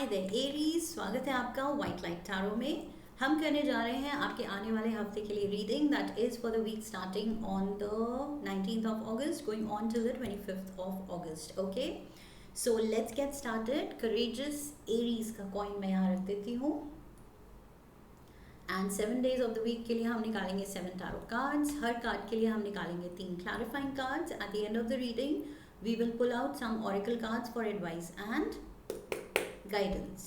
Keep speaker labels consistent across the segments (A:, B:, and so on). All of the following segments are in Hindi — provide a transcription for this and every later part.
A: हाय देयर एरीज, स्वागत है आपका व्हाइट लाइट टैरो में। हम करने जा रहे हैं आपके आने वाले हफ्ते के लिए reading that is for the week starting on the 19th of August going on till the 25th of August. Okay, so let's get started. Courageous Aries का कॉइन मैं यहाँ रख देती हूँ and 7 days of the week के लिए हम निकालेंगे 7 टैरो कार्ड्स। हर कार्ड के लिए हम निकालेंगे 3 clarifying cards. At the end of the reading we will pull out some oracle cards for advice and guidance.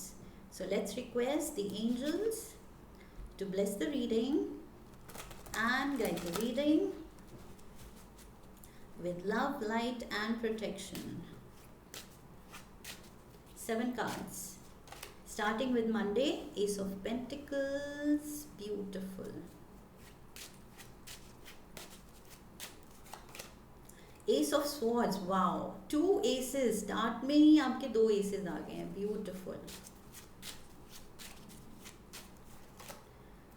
A: So let's request the angels to bless the reading and guide the reading with love, light and protection. 7 cards. Starting with Monday, Ace of Pentacles, beautiful. Ace of Swords, wow, 2 aces. Start में ही आपके 2 aces आ गए हैं, beautiful.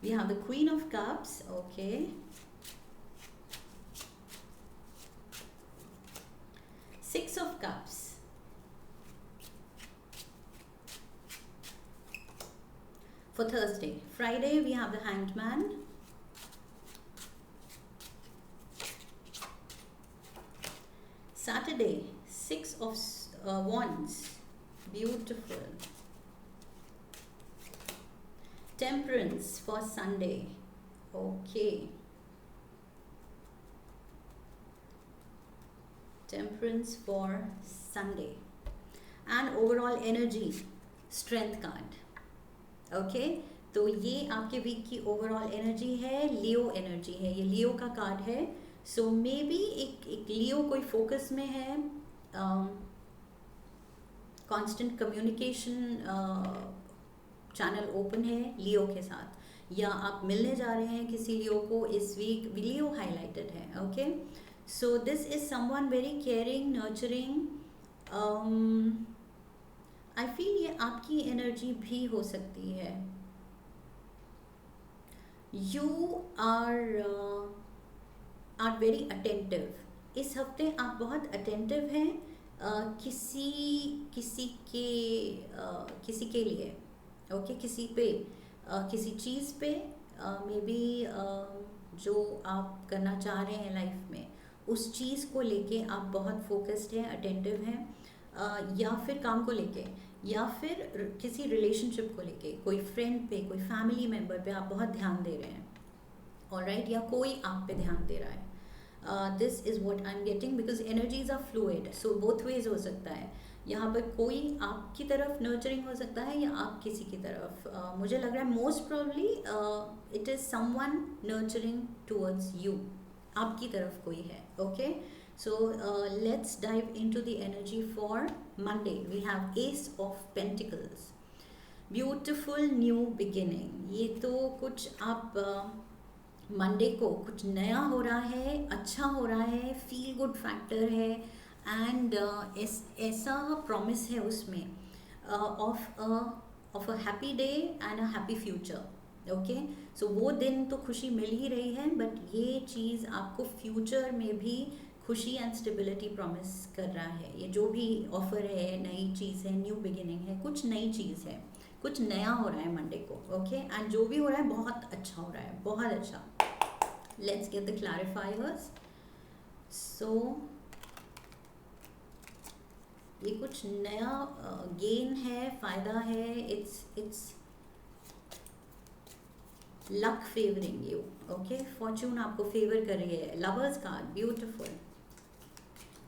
A: We have the Queen of Cups, okay. Six of Cups. For Thursday. Friday we have the Hanged Man. Saturday, 6 of Wands, beautiful. Temperance for Sunday, okay. Temperance for Sunday. And overall energy, Strength card, okay. तो ये आपके वीक की ओवरऑल एनर्जी है, लियो एनर्जी है, ये लियो का कार्ड है। सो मे बी एक लियो कोई फोकस में है, कांस्टेंट कम्युनिकेशन चैनल ओपन है लियो के साथ, या आप मिलने जा रहे हैं किसी लियो को इस वीक। लियो हाईलाइटेड है, okay. So this is someone very caring, nurturing. I feel ये आपकी एनर्जी भी हो सकती है। You are very attentive. इस हफ्ते आप बहुत अटेंटिव हैं किसी के लिए, ओके। किसी पे किसी चीज़ पे मे बी जो आप करना चाह रहे हैं लाइफ में, उस चीज़ को लेके आप बहुत फोकस्ड हैं, अटेंटिव हैं, या फिर काम को लेके, या फिर किसी रिलेशनशिप को लेके, कोई फ्रेंड पे, कोई फैमिली मेम्बर पे आप बहुत ध्यान दे रहे हैं, ऑलराइट, या कोई आप पे ध्यान दे रहा है। This is what I am getting because energies are fluid, so both ways हो सकता है। यहाँ पर कोई आपकी तरफ नर्चरिंग हो सकता है या आप किसी की तरफ। मुझे लग रहा है most probably it is someone nurturing towards you, आपकी तरफ कोई है, okay. So let's dive into the energy for Monday. We have ace of pentacles, beautiful new beginning. ये तो कुछ आप मंडे को कुछ नया हो रहा है, अच्छा हो रहा है, फील गुड फैक्टर है, एंड ऐसा प्रॉमिस है उसमें of a happy day and a happy future, okay. So वो दिन तो खुशी मिल ही रही है, बट ये चीज़ आपको फ्यूचर में भी खुशी एंड स्टेबिलिटी प्रॉमिस कर रहा है। ये जो भी ऑफर है, नई चीज़ है, न्यू बिगिनिंग है, कुछ नई चीज़ है, कुछ नया हो रहा है मंडे को, ओके। एंड जो भी हो रहा है बहुत अच्छा हो रहा है, बहुत अच्छा। Let's get the clarifiers. So ये कुछ नया गेन है, फायदा है, it's luck favouring you, okay. Fortune आपको फेवर कर रही है। Lovers card, beautiful.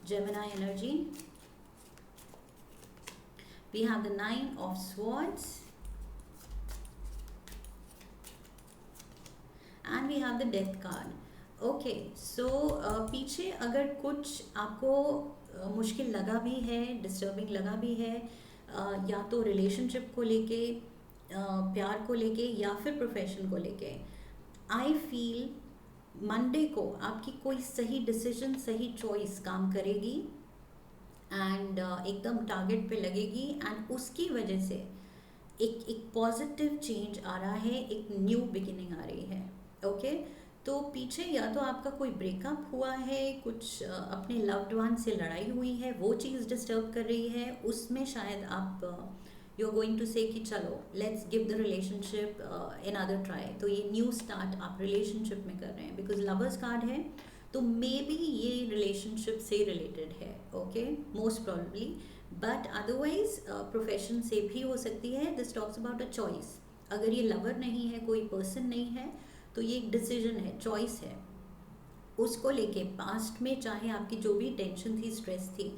A: Gemini energy, we have the 9 of swords and we have the death card, okay. So पीछे अगर कुछ आपको मुश्किल लगा भी है, डिस्टर्बिंग लगा भी है, या तो रिलेशनशिप को लेके, प्यार को लेके, या फिर प्रोफेशन को लेके, आई फील मंडे को आपकी कोई सही डिसीजन, सही चॉइस काम करेगी एंड एकदम टारगेट पे लगेगी, एंड उसकी वजह से एक पॉजिटिव चेंज आ रहा है, एक न्यू बिगिनिंग आ रही है, ओके। तो पीछे या तो आपका कोई ब्रेकअप हुआ है, कुछ अपने लव्ड वन से लड़ाई हुई है, वो चीज़ डिस्टर्ब कर रही है, उसमें शायद आप यू आर गोइंग टू से कि चलो let's give the relationship another try. तो ये न्यू स्टार्ट आप रिलेशनशिप में कर रहे हैं, बिकॉज लवर्स कार्ड है तो मे बी ये रिलेशनशिप से रिलेटेड है, okay, most probably. But otherwise profession से भी हो सकती है। This talks about a choice. अगर ये लवर नहीं है, कोई पर्सन नहीं है, तो ये एक डिसीजन है, चॉइस है। उसको लेके पास्ट में चाहे आपकी जो भी टेंशन थी, स्ट्रेस थी,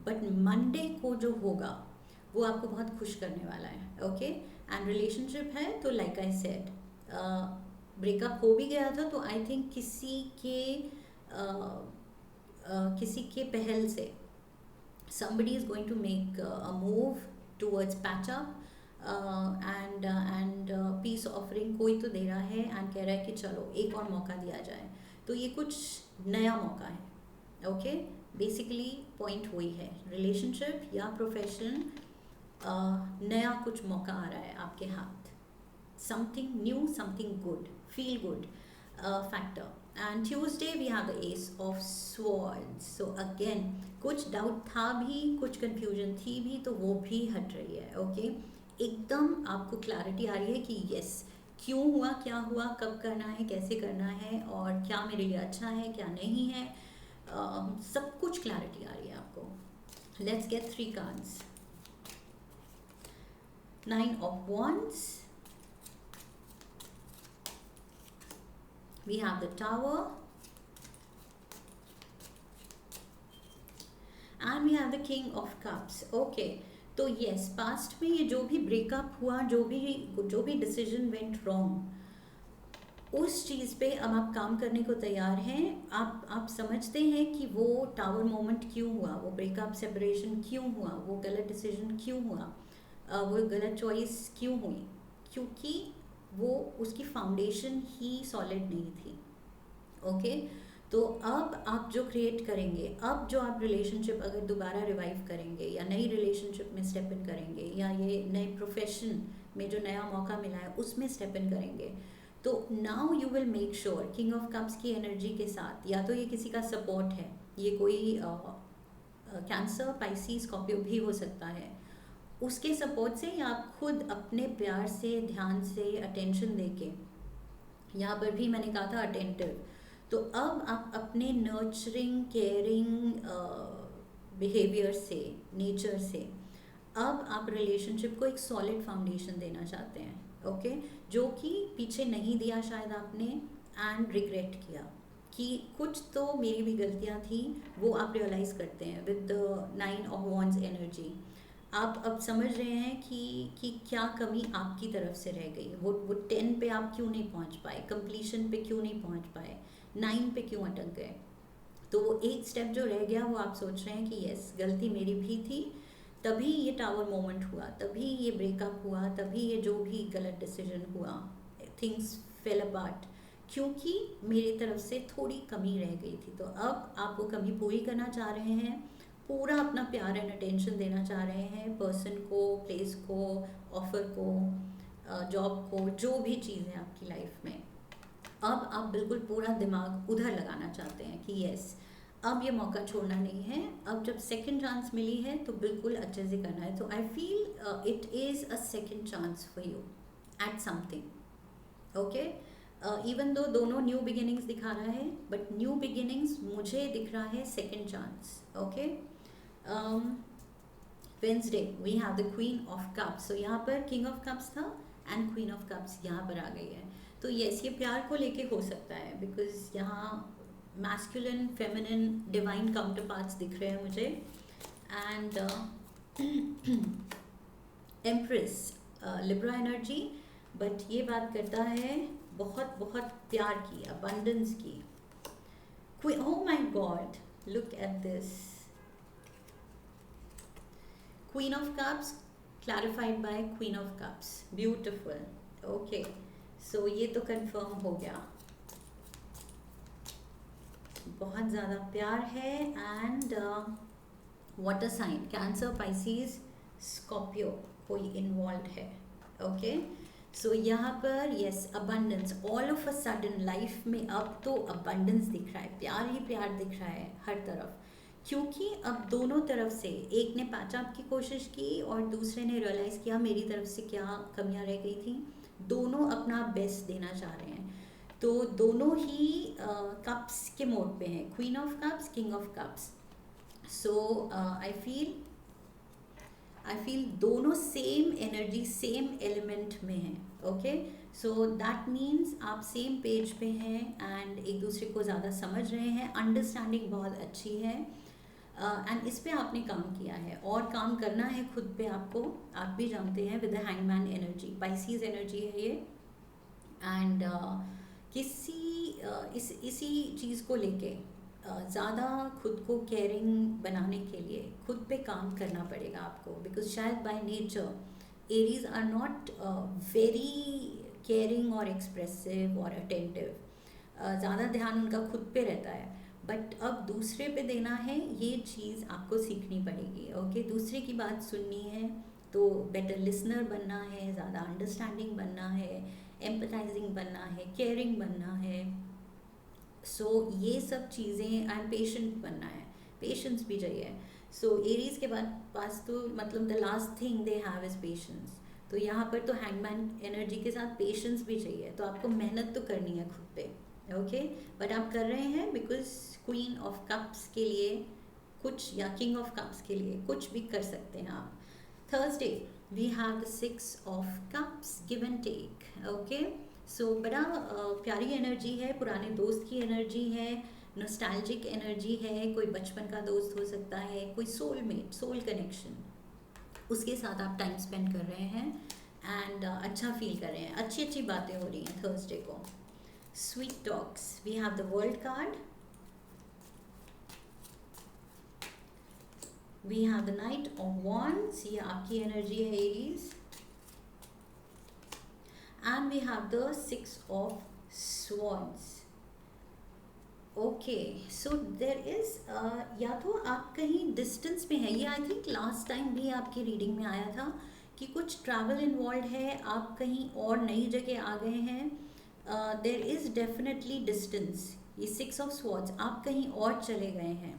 A: बट मंडे को जो होगा वो आपको बहुत खुश करने वाला है, ओके। एंड रिलेशनशिप है तो लाइक आई सेड, ब्रेकअप हो भी गया था तो आई थिंक किसी के पहल से somebody is going to make a move towards patch up and peace offering कोई तो दे रहा है एंड कह रहा है कि चलो एक और मौका दिया जाए। तो ये कुछ नया मौका है, ओके। बेसिकली पॉइंट वही है, रिलेशनशिप या प्रोफेशन, नया कुछ मौका आ रहा है आपके हाथ, something new, something good, feel good factor. And Tuesday we have the Ace of Swords. So again कुछ डाउट था भी, कुछ कंफ्यूजन थी भी, तो वो भी हट रही है, ओके। एकदम आपको क्लैरिटी आ रही है कि यस, क्यों हुआ, क्या हुआ, कब करना है, कैसे करना है, और क्या मेरे लिए अच्छा है, क्या नहीं है, सब कुछ क्लैरिटी आ रही है आपको। Let's get 3 cards. 9 of Wands, we have the Tower, and we have the King of Cups, okay। तो yes, पास्ट में ये जो भी ब्रेकअप हुआ, जो भी डिसीजन वेंट रॉन्ग, उस चीज़ पे अब आप काम करने को तैयार हैं। आप समझते हैं कि वो टावर मोमेंट क्यों हुआ, वो ब्रेकअप सेपरेशन क्यों हुआ, वो गलत डिसीजन क्यों हुआ, वो गलत चॉइस क्यों हुई, क्योंकि वो उसकी फाउंडेशन ही सॉलिड नहीं थी, ओके। तो अब आप जो क्रिएट करेंगे, अब जो आप रिलेशनशिप अगर दोबारा रिवाइव करेंगे या नई रिलेशनशिप में स्टेप इन करेंगे, या ये नए प्रोफेशन में जो नया मौका मिला है उसमें स्टेप इन करेंगे, तो now you will make sure, king of cups की एनर्जी के साथ, या तो ये किसी का सपोर्ट है, ये कोई कैंसर, पाइसी, स्कॉर्पियो भी हो सकता है, उसके सपोर्ट से, या आप खुद अपने प्यार से, ध्यान से, अटेंशन देके, यहाँ पर भी मैंने कहा था अटेंटिव, तो अब आप अपने नर्चरिंग, केयरिंग बिहेवियर से, नेचर से, अब आप रिलेशनशिप को एक सॉलिड फाउंडेशन देना चाहते हैं, ओके। जो कि पीछे नहीं दिया शायद आपने, एंड रिग्रेट किया कि कुछ तो मेरी भी गलतियाँ थी, वो आप रियलाइज़ करते हैं with the 9 of Wands energy. आप अब समझ रहे हैं कि क्या कमी आपकी तरफ से रह गई, वो 10 पे आप क्यों नहीं पहुंच पाए, कंप्लीशन पे क्यों नहीं पहुंच पाए, 9 पे क्यों अटक गए। तो वो एक स्टेप जो रह गया, वो आप सोच रहे हैं कि यस, गलती मेरी भी थी, तभी ये टावर मोमेंट हुआ, तभी ये ब्रेकअप हुआ, तभी ये जो भी गलत डिसीजन हुआ, थिंग्स फेल अपार्ट, क्योंकि मेरी तरफ से थोड़ी कमी रह गई थी। तो अब आप वो कमी पूरी करना चाह रहे हैं, पूरा अपना प्यार एंड अटेंशन देना चाह रहे हैं पर्सन को, प्लेस को, ऑफर को, जॉब को, जो भी चीज़ है आपकी लाइफ में। अब आप बिल्कुल पूरा दिमाग उधर लगाना चाहते हैं कि यस, अब ये मौका छोड़ना नहीं है, अब जब सेकंड चांस मिली है तो बिल्कुल अच्छे से करना है। तो I feel it is a second chance for you at something, okay. Even though दोनों न्यू बिगिनिंग्स दिखा रहा है, बट न्यू बिगिनिंग्स मुझे दिख रहा है second chance, okay. Wednesday we have the queen of cups, so यहाँ पर किंग ऑफ कप्स था एंड क्वीन ऑफ कप्स यहाँ पर आ गई है। तो यस, ये प्यार को लेके हो सकता है, बिकॉज यहाँ masculine, feminine, divine counter parts दिख रहे हैं मुझे, and empress, Libra energy, but ये बात करता है बहुत बहुत प्यार की, अबंडेंस की। Oh my God, look at this, Queen of Cups clarified by Queen of Cups, beautiful, okay। so ये तो कंफर्म हो गया, बहुत ज़्यादा प्यार है, and water sign, Cancer, Pisces, Scorpio कोई इन्वॉल्व है, ओके। सो यहाँ पर yes, abundance, all of a sudden life में अब तो अबंडेंस दिख रहा है, प्यार ही प्यार दिख रहा है हर तरफ, क्योंकि अब दोनों तरफ से, एक ने पैच अप की कोशिश की और दूसरे ने रियलाइज़ किया मेरी तरफ से क्या कमियां रह गई थी। दोनों अपना बेस्ट देना चाह रहे हैं, तो दोनों ही कप्स के मोड पे हैं, queen of cups, king of cups. So I feel दोनों सेम एनर्जी, सेम एलिमेंट में हैं। ओके, सो दैट मीन्स आप सेम पेज पे हैं एंड एक दूसरे को ज़्यादा समझ रहे हैं, अंडरस्टैंडिंग बहुत अच्छी है एंड इस पे आपने काम किया है और काम करना है खुद पे आपको। आप भी जानते हैं with the hangman energy, Pisces energy है ये, एंड किसी इसी चीज़ को लेके ज़्यादा खुद को केयरिंग बनाने के लिए खुद पे काम करना पड़ेगा आपको, बिकॉज शायद by nature Aries are not very caring और एक्सप्रेसिव और अटेंटिव। ज़्यादा ध्यान उनका खुद पे रहता है, बट अब दूसरे पे देना है, ये चीज़ आपको सीखनी पड़ेगी। ओके, दूसरे की बात सुननी है तो बेटर लिसनर बनना है, ज़्यादा अंडरस्टैंडिंग बनना है, एम्पथाइजिंग बनना है, केयरिंग बनना है। सो ये सब चीज़ें, एंड पेशेंट बनना है, पेशेंस भी चाहिए। सो एरीज के बाद पास तो मतलब the last thing they have is patience. तो यहाँ पर तो हैंगमैन एनर्जी के साथ पेशेंस भी चाहिए, तो आपको मेहनत तो करनी है खुद पे। ओके, बट आप कर रहे हैं बिकॉज क्वीन ऑफ कप्स के लिए कुछ, या किंग ऑफ कप्स के लिए कुछ भी कर सकते हैं आप। Thursday we have the 6 of cups, give and take. Okay, so बड़ा प्यारी एनर्जी है, पुराने दोस्त की एनर्जी है, नॉस्टैल्जिक एनर्जी है, कोई बचपन का दोस्त हो सकता है, कोई सोलमेट, सोल कनेक्शन, उसके साथ आप टाइम स्पेंड कर रहे हैं एंड अच्छा फील कर रहे हैं, अच्छी अच्छी बातें हो रही हैं थर्सडे को। Sweet talks, we have the world card, we have the knight of wands, ये आपकी एनर्जी है Aries, and we have the 6 of swords. Okay, so there is, या तो आप कहीं डिस्टेंस में है, ये आई थिंक लास्ट टाइम भी आपकी रीडिंग में आया था कि कुछ ट्रैवल इन्वॉल्व है, आप कहीं और नई जगह आ गए हैं, देर इज़ डेफिनेटली डिस्टेंस। ये 6 ऑफ स्वॉर्ड्स, आप कहीं और चले गए हैं,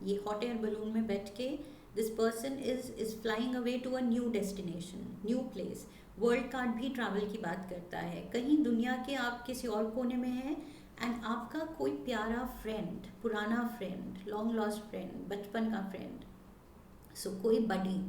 A: ये हॉट एयर बलून में बैठ के this person is flying away to a new destination, new place. World card भी ट्रैवल की बात करता है, कहीं दुनिया के आप किसी और कोने में हैं एंड आपका कोई प्यारा फ्रेंड, पुराना फ्रेंड, लॉन्ग लॉस्ट फ्रेंड, बचपन का फ्रेंड, सो कोई बडी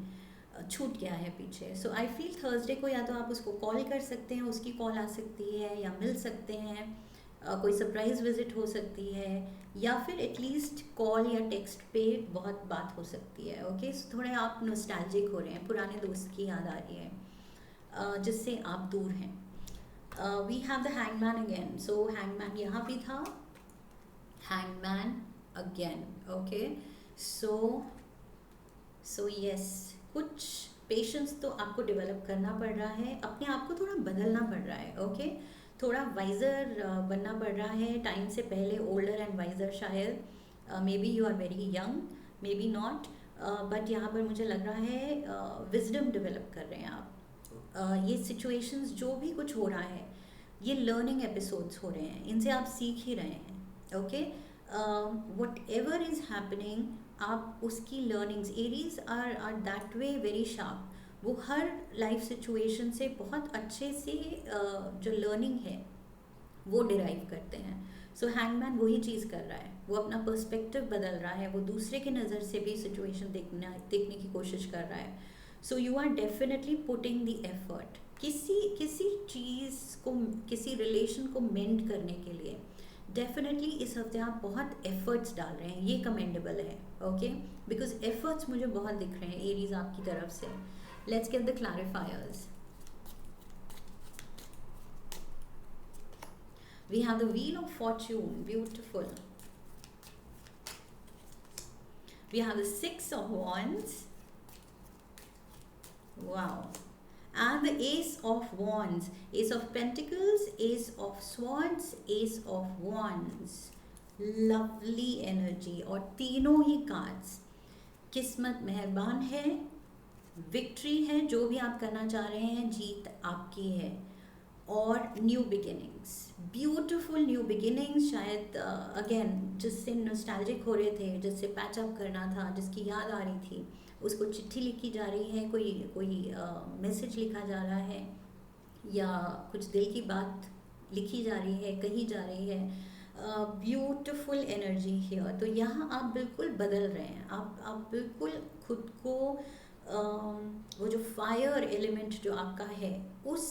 A: छूट गया है पीछे। सो आई फील थर्सडे को या तो आप उसको कॉल कर सकते हैं, उसकी कॉल आ सकती है, या मिल सकते हैं, कोई सरप्राइज विजिट हो सकती है, या फिर एटलीस्ट कॉल या टेक्स्ट पे बहुत बात हो सकती है। ओके, सो थोड़े आप नॉस्टैल्जिक हो रहे हैं, पुराने दोस्त की याद आ रही है जिससे आप दूर हैं। We have the hangman again, so hangman यहाँ भी था, hangman again. Okay, so yes, कुछ पेशेंस तो आपको डेवलप करना पड़ रहा है, अपने आप को थोड़ा बदलना पड़ रहा है। ओके, थोड़ा वाइजर बनना पड़ रहा है टाइम से पहले, ओल्डर एंड वाइजर शायद। Maybe you are very young, maybe not, but यहाँ पर मुझे लग रहा है विजडम डेवलप कर रहे हैं आप। ये सिचुएशंस जो भी कुछ हो रहा है, ये लर्निंग एपिसोड्स हो रहे हैं, इनसे आप सीख ही रहे हैं। Okay, whatever is happening, आप उसकी learnings, Aries are that way very sharp, वो हर लाइफ सिचुएशन से बहुत अच्छे से जो लर्निंग है वो डिराइव करते हैं। सो हैंगमैन वही चीज़ कर रहा है, वो अपना पर्सपेक्टिव बदल रहा है, वो दूसरे के नज़र से भी सिचुएशन देखने की कोशिश कर रहा है। So you are definitely putting the effort किसी चीज़ को, किसी रिलेशन को मेंड करने के लिए। डेफिनेटली इस हफ्ते आप बहुत एफर्ट्स डाल रहे हैं, ये कमेंडेबल है। ओके, बिकॉज एफर्ट्स मुझे बहुत दिख रहे हैं एरीज आपकी तरफ से। Let's get the clarifiers. We have the Wheel of Fortune, beautiful. We have the 6 of Wands, wow, and the Ace of Wands, Ace of Pentacles, Ace of Swords, Ace of Wands, lovely energy। और तीनों ही कार्ड्स, किस्मत मेहरबान है, विक्ट्री है, जो भी आप करना चाह रहे हैं जीत आपकी है। और new beginnings, beautiful new beginnings. शायद अगेन जिससे नॉस्टैल्जिक हो रहे थे, जिससे पैचअप करना था, जिसकी याद आ रही थी, उसको चिट्ठी लिखी जा रही है, कोई कोई मैसेज लिखा जा रहा है, या कुछ दिल की बात लिखी जा रही है, कही जा रही है। Beautiful energy here. तो यहाँ आप बिल्कुल बदल रहे हैं, आप बिल्कुल खुद को वो जो फायर एलिमेंट जो आपका है उस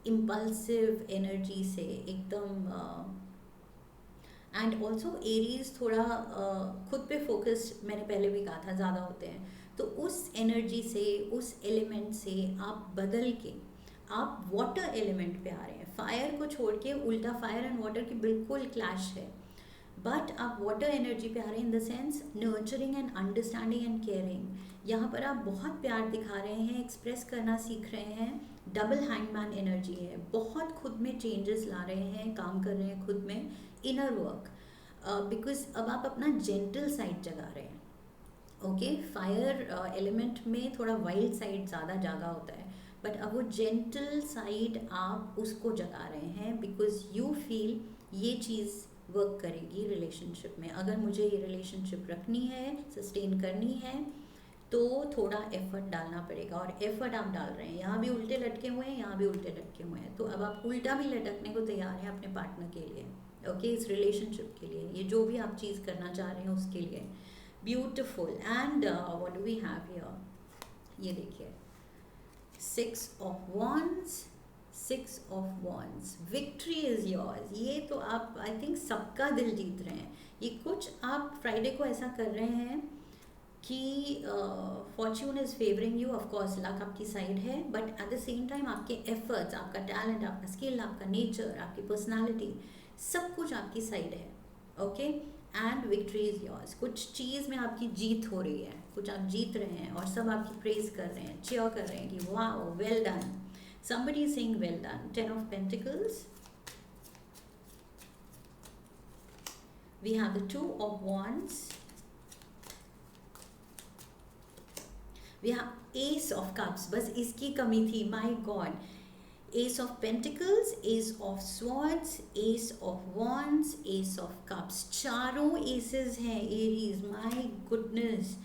A: इम्पल्सिव एनर्जी से एकदम। एंड ऑल्सो एरीज थोड़ा खुद पे फोकस, मैंने पहले भी कहा था, ज़्यादा होते हैं। तो उस एनर्जी से, उस एलिमेंट से आप बदल के आप वाटर एलिमेंट पे आ रहे हैं। फायर को छोड़ के उल्टा फायर एंड वाटर की बिल्कुल क्लैश है, बट आप वाटर एनर्जी पे आ रहे हैं in the sense nurturing and understanding and caring. यहाँ पर आप बहुत प्यार दिखा रहे हैं, एक्सप्रेस करना सीख रहे हैं। डबल हैंगमैन एनर्जी है, बहुत खुद में चेंजेस ला रहे हैं, काम कर रहे हैं खुद में, इनर वर्क, बिकॉज अब आप अपना जेंटल साइड जगा रहे हैं। ओके, फायर एलिमेंट में थोड़ा वाइल्ड साइड ज़्यादा जागा होता है, बट अब वो जेंटल साइड आप उसको जगा रहे हैं, बिकॉज यू फील ये चीज़ वर्क करेगी रिलेशनशिप में। अगर मुझे ये रिलेशनशिप रखनी है, सस्टेन करनी है, तो थोड़ा एफर्ट डालना पड़ेगा, और एफर्ट आप डाल रहे हैं। यहाँ भी उल्टे लटके हुए हैं, यहाँ भी उल्टे लटके हुए हैं, तो अब आप उल्टा भी लटकने को तैयार हैं अपने पार्टनर के लिए। ओके, इस रिलेशनशिप के लिए, ये जो भी आप चीज़ करना चाह रहे हैं उसके लिए। Beautiful. And what do we have here, ये देखिए, 6 of Wands, 6 of Wands, victory is yours. ये तो आप आई थिंक सबका दिल जीत रहे हैं। ये कुछ आप फ्राइडे को ऐसा कर रहे हैं कि Fortune is favouring you, of course luck आपकी साइड है, but at the same time आपके एफर्ट्स, आपका टैलेंट, आपका स्किल, आपका नेचर, आपकी पर्सनालिटी, सब कुछ आपकी साइड है। Okay, and victory is yours. कुछ चीज़ में आपकी जीत हो रही है, कुछ आप जीत रहे हैं, और सब आपकी प्रेज कर रहे हैं, चीयर कर रहे हैं कि वाह, well done. Somebody is saying well done. 10 of Pentacles, we have the 2 of Wands, we have Ace of Cups, बस इसकी कमी थी, my God. Ace of Pentacles, Ace of Swords, Ace of Wands, Ace of Cups, चारों aces हैं Aries. My goodness,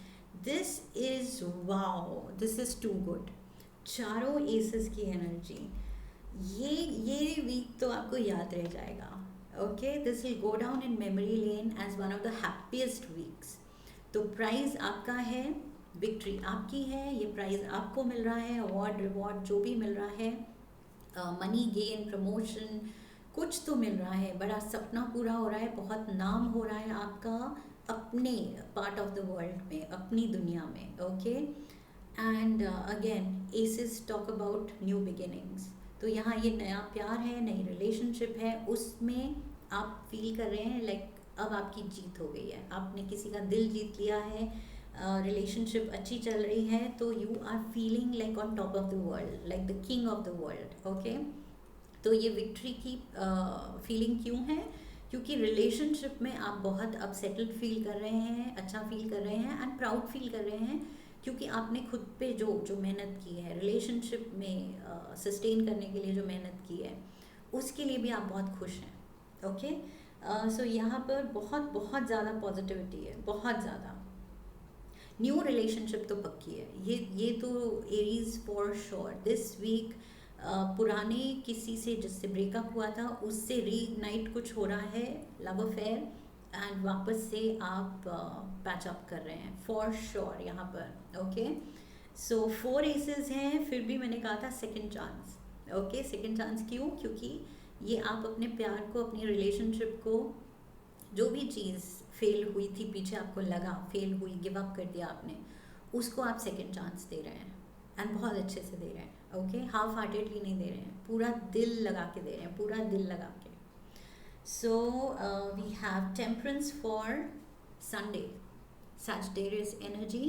A: this is wow, this is too good. चारों एसेस की एनर्जी, ये वीक तो आपको याद रह जाएगा। Okay, this will go down in memory lane as one of the happiest weeks. तो प्राइज आपका है, विक्ट्री आपकी है, ये प्राइज आपको मिल रहा है, अवार्ड रिवॉर्ड जो भी मिल रहा है, मनी गेन, प्रमोशन, कुछ तो मिल रहा है, बड़ा सपना पूरा हो रहा है, बहुत नाम हो रहा है आपका अपने पार्ट ऑफ द वर्ल्ड में, अपनी दुनिया में। Okay, and again aces talk about new beginnings. तो यहाँ ये नया प्यार है, नई रिलेशनशिप है, उसमें आप फील कर रहे हैं लाइक अब आपकी जीत हो गई है, आपने किसी का दिल जीत लिया है, रिलेशनशिप अच्छी चल रही है, तो you are feeling like on top of the world, like the king of the world. Okay, तो ये विक्ट्री की फीलिंग क्यों है? क्योंकि रिलेशनशिप में आप बहुत अब सेटल्ड फील कर रहे हैं, अच्छा फील कर रहे हैं, एंड प्राउड फील कर रहे हैं, क्योंकि आपने खुद पे जो मेहनत की है, रिलेशनशिप में सस्टेन करने के लिए जो मेहनत की है, उसके लिए भी आप बहुत खुश हैं। ओके, सो यहाँ पर बहुत बहुत ज़्यादा पॉजिटिविटी है, बहुत ज़्यादा। न्यू रिलेशनशिप तो पक्की है, ये तो Aries for sure this week. पुराने किसी से जिससे ब्रेकअप हुआ था उससे रीइग्नाइट कुछ हो रहा है, लव अफेयर, एंड वापस से आप पैचअप कर रहे हैं फॉर श्योर यहाँ पर। ओके, सो 4 एसेस हैं, फिर भी मैंने कहा था second chance. Okay, second chance क्यों? क्योंकि ये आप अपने प्यार को, अपनी रिलेशनशिप को, जो भी चीज़ फेल हुई थी पीछे, आपको लगा फेल हुई, गिव अप कर दिया आपने, उसको आप सेकंड चांस दे रहे हैं, एंड बहुत अच्छे से दे रहे हैं। ओके, हाफ हार्टेडली नहीं दे रहे हैं, पूरा दिल लगा के दे रहे हैं, पूरा दिल लगा के। So we have temperance for Sunday, Sagittarius energy,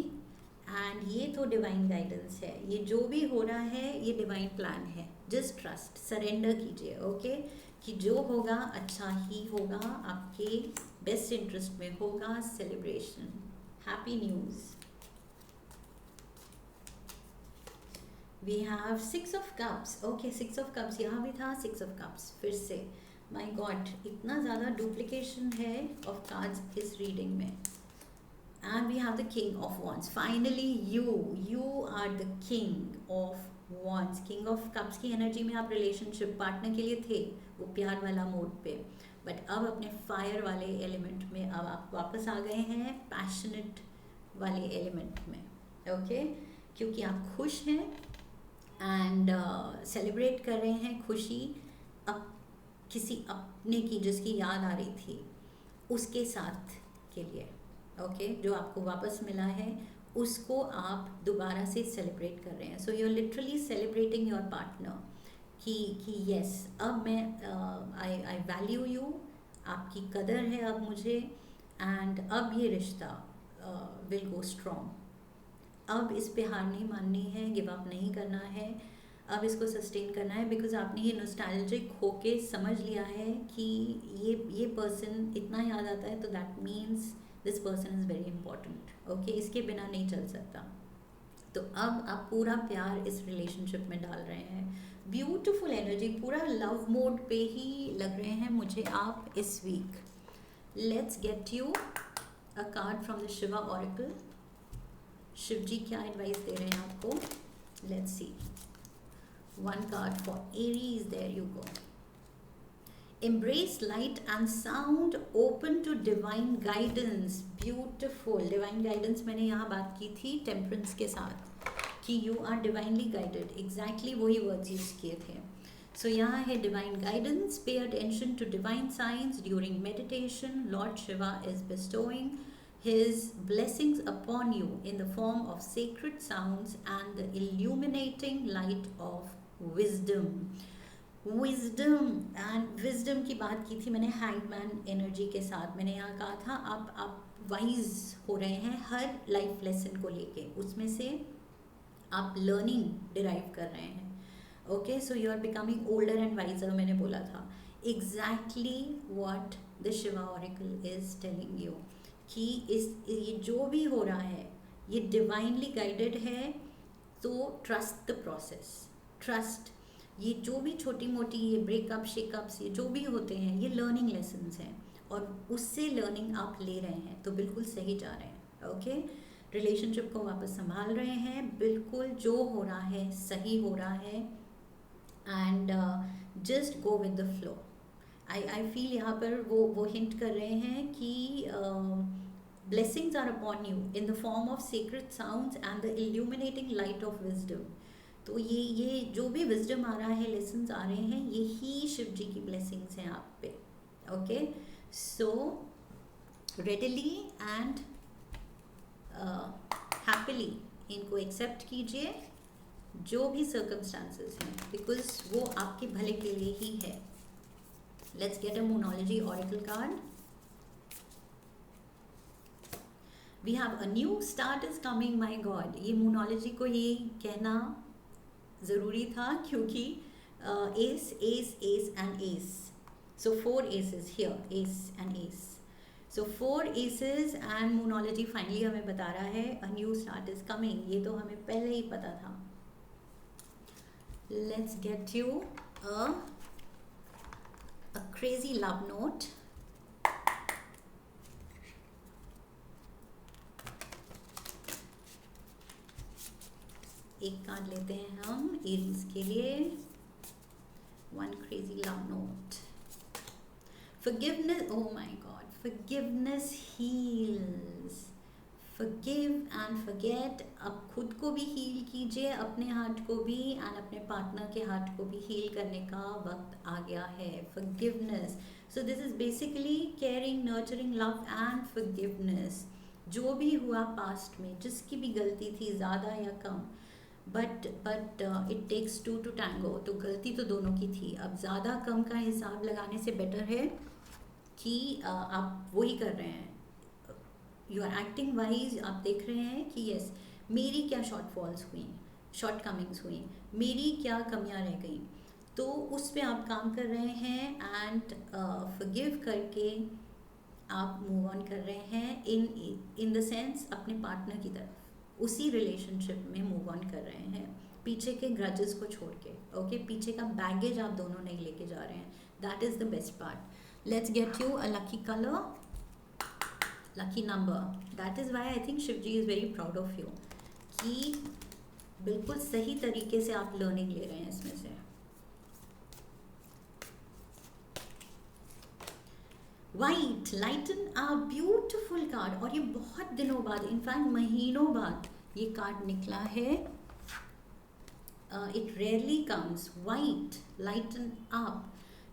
A: and ये तो डिवाइन गाइडेंस है, ये जो भी हो रहा है ये डिवाइन प्लान है। जस्ट ट्रस्ट, सरेंडर कीजिए। ओके, कि जो होगा अच्छा ही होगा, आपके बेस्ट इंटरेस्ट में होगा। Celebration, happy news. We have six of cups. Okay, six of cups यहाँ भी था, सिक्स ऑफ कप्स फिर से. माय गॉड, इतना ज़्यादा डुप्लीकेशन है ऑफ कार्ड्स इस रीडिंग में. And we have the king of wands. Finally you are the king of wands. king of cups की एनर्जी में आप रिलेशनशिप पार्टनर के लिए थे, वो प्यार वाला मोड पे, बट अब अपने फायर वाले एलिमेंट में अब आप वापस आ गए हैं पैशनेट वाले एलिमेंट में. ओके, क्योंकि आप खुश हैं एंड सेलिब्रेट कर रहे हैं खुशी अब किसी अपने की जिसकी याद आ रही थी उसके साथ के लिए. ओके, जो आपको वापस मिला है उसको आप दोबारा से सेलिब्रेट कर रहे हैं. So you are literally celebrating your partner कि यस, अब मैं आई वैल्यू यू, आपकी कदर है अब मुझे, एंड अब ये रिश्ता विल गो स्ट्रॉन्ग. अब इस पे हार नहीं माननी है, गिव अप नहीं करना है, अब इसको सस्टेन करना है. बिकॉज आपने ये नॉस्टैल्जिक होके समझ लिया है कि ये पर्सन इतना याद आता है तो that means this person is very important. Okay, इसके बिना नहीं चल सकता. तो अब आप पूरा प्यार इस रिलेशनशिप में डाल रहे हैं. ब्यूटिफुल एनर्जी, पूरा लव मोड पे ही लग रहे हैं मुझे आप इस week. Let's get you a card from the Shiva oracle. Shiv ji क्या एडवाइस दे रहे हैं आपको? Let's see. One card for Aries, there you go. Embrace light and sound, open to divine guidance. Beautiful. Divine guidance मैंने यहाँ बात की थी टेम्परेंस के साथ कि you are divinely guided. Exactly वही words यूज किए थे. So यहाँ है divine guidance. Pay attention to divine signs during meditation. Lord Shiva is bestowing his blessings upon you in the form of sacred sounds and the illuminating light of wisdom. Wisdom and wisdom की बात की थी मैंने हैंगमैन एनर्जी के साथ. मैंने यहाँ कहा था आप वाइज हो रहे हैं हर लाइफ लेसन को लेके, उसमें से आप लर्निंग डिराइव कर रहे हैं. Okay, so you are becoming older and wiser. मैंने बोला था exactly what the Shiva oracle is telling you कि ये जो भी हो रहा है ये डिवाइनली गाइडेड है. तो ट्रस्ट द प्रोसेस, ट्रस्ट. ये जो भी छोटी मोटी ये ब्रेकअप शेकअप्स ये जो भी होते हैं ये लर्निंग लेसन्स हैं और उससे लर्निंग आप ले रहे हैं, तो बिल्कुल सही जा रहे हैं. ओके, रिलेशनशिप को वापस संभाल रहे हैं, बिल्कुल जो हो रहा है सही हो रहा है. And just go with the flow. I feel यहाँ पर वो हिंट कर रहे हैं कि blessings are upon you in the form of sacred sounds and the illuminating light of wisdom. तो ये जो भी विजडम आ रहा है, लेसन्स आ रहे हैं, ये ही शिव जी की ब्लेसिंग्स हैं आप पे. Okay, so readily and happily इनको एक्सेप्ट कीजिए जो भी सर्कमस्टांसेस हैं, बिकॉज वो आपके भले के लिए ही है. Let's get a monology oracle card. We have a new start is coming. My god, ये मोनोलॉजी को ये कहना ज़रूरी था क्योंकि S S S and S. So 4 aces here, ace and ace. So 4 aces and moonology finally हमें बता रहा है a new start is coming. ये तो हमें पहले ही पता था. Let's get you a crazy love note. एक कार्ड लेते हैं हम एरीज के लिए. One crazy love note. Forgiveness, oh my God, forgiveness heals. Forgive and forget. अब खुद को भी हील कीजिए, अपने हार्ट को भी एंड अपने पार्टनर के हार्ट को भी हील करने का वक्त आ गया है. Forgiveness. So this is basically caring, nurturing, love and forgiveness. जो भी हुआ पास्ट में, जिसकी भी गलती थी ज़्यादा या कम, but it takes 2 to tango. तो गलती तो दोनों की थी. अब ज़्यादा कम का हिसाब लगाने से बेटर है कि आप वही कर रहे हैं. You are acting wise. आप देख रहे हैं कि यस, मेरी क्या शॉर्टफॉल्स हुई, शॉर्ट कमिंग्स हुई, मेरी क्या कमियां रह गई, तो उस पर आप काम कर रहे हैं एंड फॉरगिव करके आप मूव ऑन कर रहे हैं इन द सेंस अपने पार्टनर की तरफ, उसी रिलेशनशिप में मूव ऑन कर रहे हैं. पीछे के ग्रजेस को छोड़ के, ओके, पीछे का बैगेज आप दोनों नहीं लेके जा रहे हैं. That is the best part. Let's get you a lucky colour, lucky number. That is why I think Shivji is very proud of you कि बिल्कुल सही तरीके से आप लर्निंग ले रहे हैं इसमें से. White, lighten a beautiful card. और ये बहुत दिनों बाद, इनफैक्ट महीनों बाद ये कार्ड निकला है. It rarely comes. White, lighten up.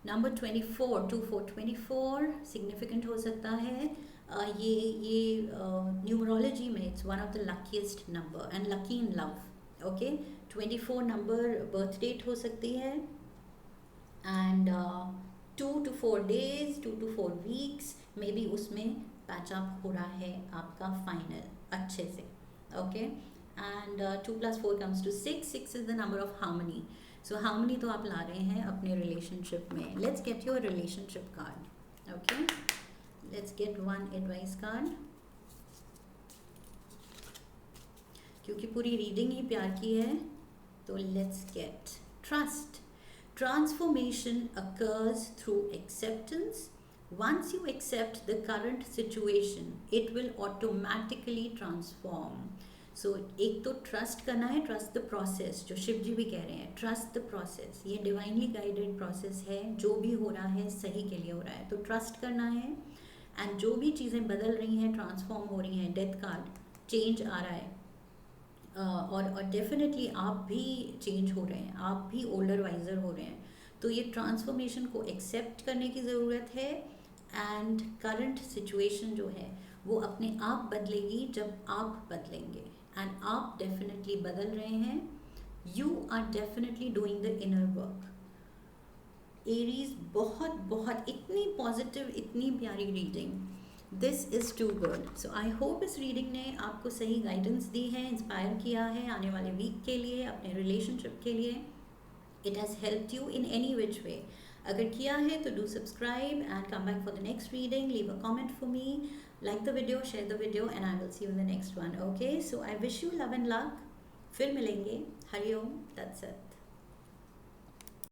A: Number 24, 24 significant हो सकता है. ये न्यूमरोलॉजी में it's one of the luckiest number and lucky in love. Okay, 24 number birth date हो सकती है. And 2 to 4 days, 2 to 4 weeks maybe उसमें पैचअप हो रहा है आपका फाइनल अच्छे से. Okay, and 2 + 4 comes to 6. 6 is the number of harmony. So harmony तो आप ला रहे हैं अपने रिलेशनशिप में. Let's get your relationship card. Okay, let's get one advice card. क्योंकि पूरी रीडिंग ही प्यार की है, तो let's get trust. Transformation occurs through acceptance. Once you accept the current situation, it will automatically transform. So एक तो ट्रस्ट करना है, ट्रस्ट द प्रोसेस, जो शिव जी भी कह रहे हैं, ट्रस्ट द प्रोसेस. ये डिवाइनली गाइडेड प्रोसेस है, जो भी हो रहा है सही के लिए हो रहा है, तो ट्रस्ट करना है. एंड जो भी चीज़ें बदल रही हैं, ट्रांसफॉर्म हो रही हैं, डेथ कार्ड, चेंज आ रहा है. और डेफिनेटली आप भी चेंज हो रहे हैं, आप भी ओल्डर वाइजर हो रहे हैं. तो ये ट्रांसफॉर्मेशन को एक्सेप्ट करने की ज़रूरत है. एंड करंट सिचुएशन जो है वो अपने आप बदलेगी जब आप बदलेंगे. एंड आप डेफिनेटली बदल रहे हैं. You are definitely doing the inner work. Aries, बहुत बहुत इतनी पॉजिटिव, इतनी प्यारी reading. This is too good. So I hope इस रीडिंग ने आपको सही गाइडेंस दी है, इंस्पायर किया है आने वाले वीक के लिए, अपने रिलेशनशिप के लिए. It has helped you in any which way. अगर किया है तो do subscribe and come back for the next reading. Leave a comment for me, like the video, share the video, and I will see you in the next one. Okay, so I wish you love and luck. फिर मिलेंगे. हरि ओम तत्सत.